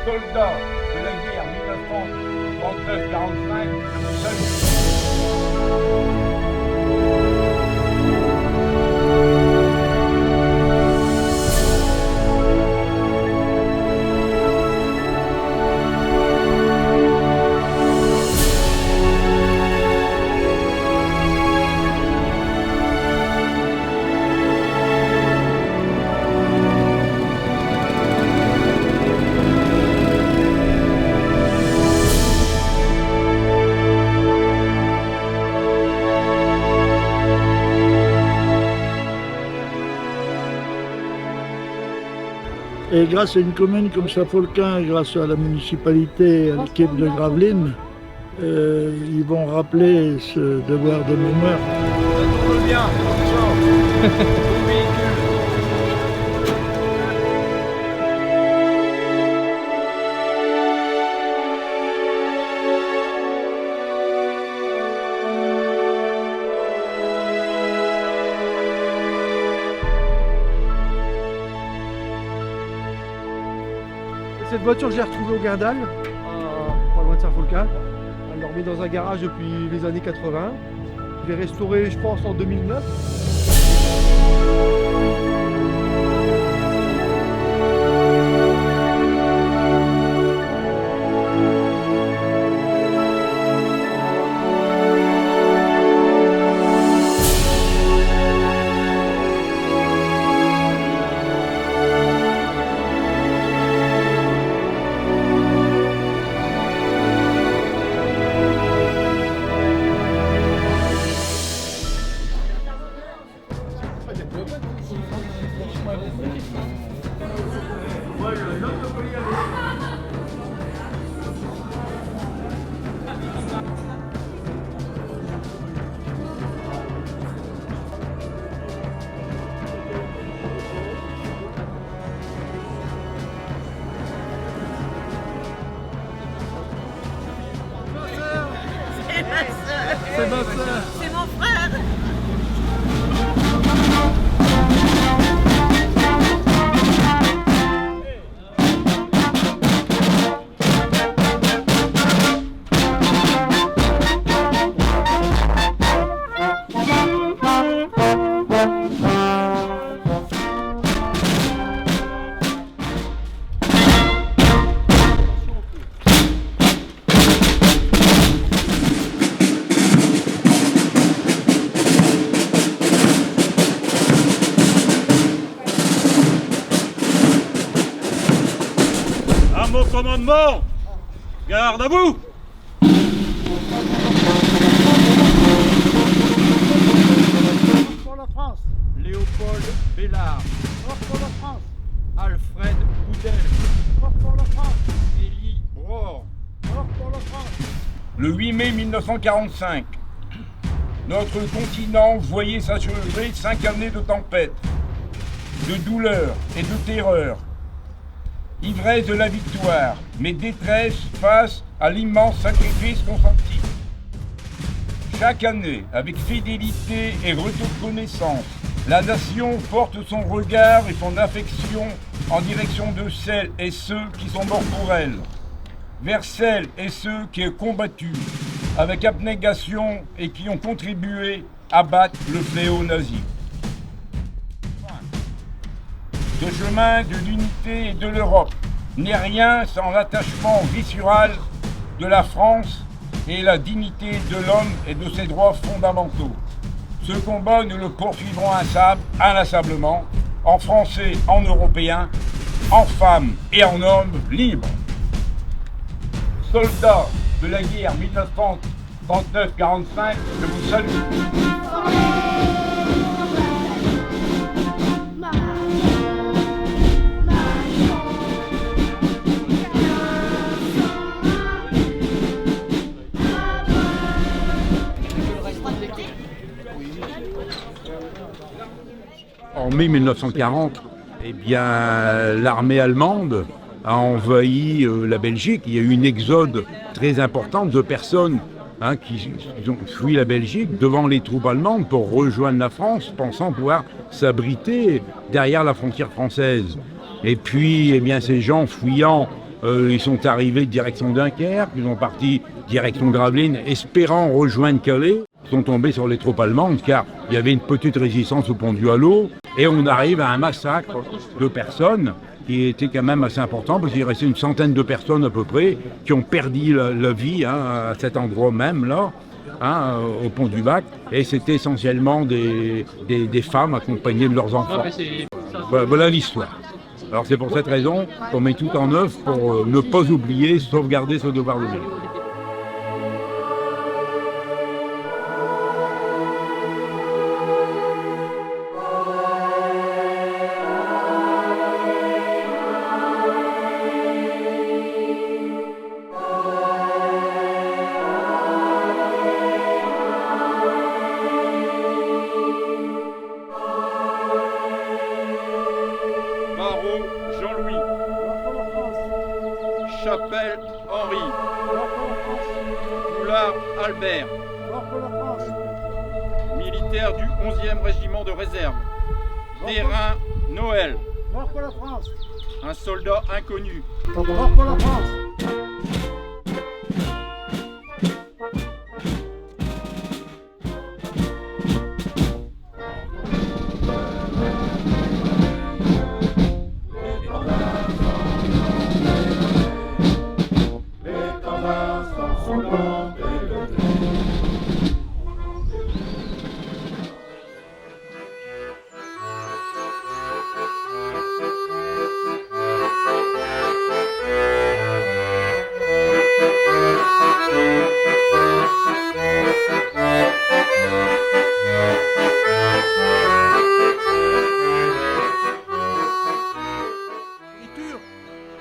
Soldats de la guerre 1939-45, je vous salue. Et grâce à une commune comme Saint-Folquin, grâce à la municipalité, à l'équipe de Gravelines, ils vont rappeler ce devoir de mémoire. Ça tourne bien, attention. Cette voiture, je l'ai retrouvée au Guindal, pas loin de Saint-Folquin. Elle dormait dans un garage depuis les années 80. Je l'ai restaurée, je pense, en 2009. C'est ma soeur. C'est mon frère. Au commandement, garde à vous. Pour la France, Léopold Bellard, mort pour la France, Alfred Boudel, mort pour la France, Élie Bror. mort pour la France. Le 8 mai 1945, notre continent voyait s'achever 5 années de tempête, de douleur et de terreur. Ivresse de la victoire, mais détresse face à l'immense sacrifice consenti. Chaque année, avec fidélité et reconnaissance, la nation porte son regard et son affection en direction de celles et ceux qui sont morts pour elle, vers celles et ceux qui ont combattu avec abnégation et qui ont contribué à battre le fléau nazi. Ce chemin de l'unité et de l'Europe n'est rien sans l'attachement viscéral de la France et la dignité de l'homme et de ses droits fondamentaux. Ce combat, nous le poursuivrons inlassablement, en français, en européen, en femmes et en hommes libres. Soldats de la guerre 1939-45, je vous salue. En mai 1940, eh bien, l'armée allemande a envahi la Belgique. Il y a eu une exode très importante de personnes qui ont fui la Belgique devant les troupes allemandes pour rejoindre la France, pensant pouvoir s'abriter derrière la frontière française. Et puis, eh bien, ces gens fuyant Ils sont arrivés direction Dunkerque, ils sont partis direction Gravelines, espérant rejoindre Calais. Ils sont tombés sur les troupes allemandes car il y avait une petite résistance au pont du Hallot. Et on arrive à un massacre de personnes qui était quand même assez important parce qu'il restait une centaine de personnes à peu près qui ont perdu la vie à cet endroit même là. Au pont du Bac, et c'était essentiellement des femmes accompagnées de leurs enfants. Voilà l'histoire. Alors c'est pour cette raison qu'on met tout en œuvre pour ne pas oublier, sauvegarder ce devoir de mémoire. Barreau Jean-Louis. Chapelle Henri. Poulard Albert. Militaire du 11e régiment de réserve. Terrain Noël. Un soldat inconnu.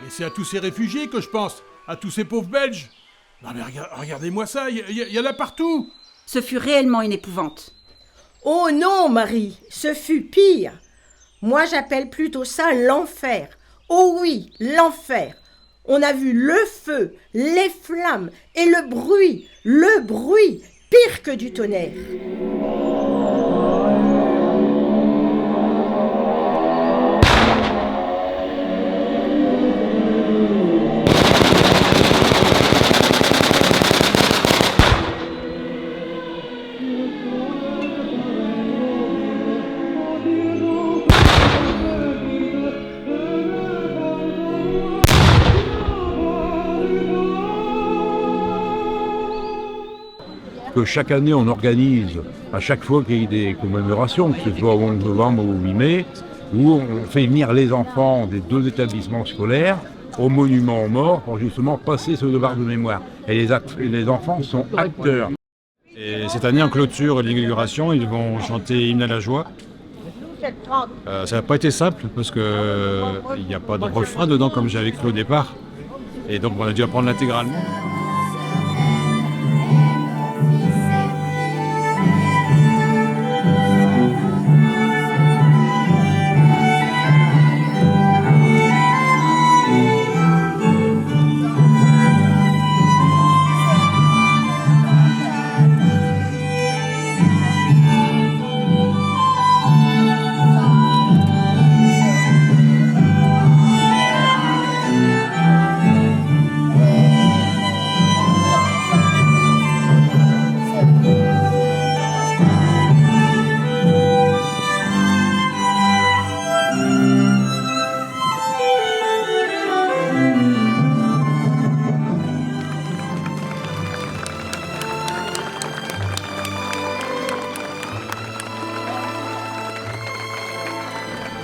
Et c'est à tous ces réfugiés que je pense, à tous ces pauvres Belges. Non mais regardez-moi ça, il y en a partout. Ce fut réellement une épouvante. Oh non, Marie, ce fut pire. Moi, j'appelle plutôt ça l'enfer. Oh oui, l'enfer. On a vu le feu, les flammes et le bruit, pire que du tonnerre. Que chaque année on organise, à chaque fois qu'il y ait des commémorations, que ce soit au 11 novembre ou au 8 mai, où on fait venir les enfants des deux établissements scolaires au monument aux morts pour justement passer ce devoir de mémoire. Et les enfants sont acteurs. Et cette année, en clôture de l'inauguration, ils vont chanter Hymne à la joie. Ça n'a pas été simple parce qu'il n'y a pas de refrain dedans comme j'avais cru au départ. Et donc on a dû apprendre l'intégralement.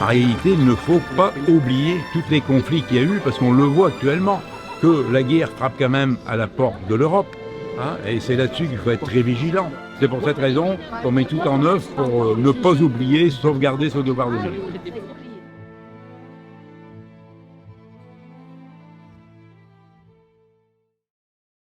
En réalité, il ne faut pas oublier tous les conflits qu'il y a eu, parce qu'on le voit actuellement, que la guerre frappe quand même à la porte de l'Europe. Et c'est là-dessus qu'il faut être très vigilant. C'est pour cette raison qu'on met tout en œuvre pour ne pas oublier, sauvegarder ce devoir de mémoire.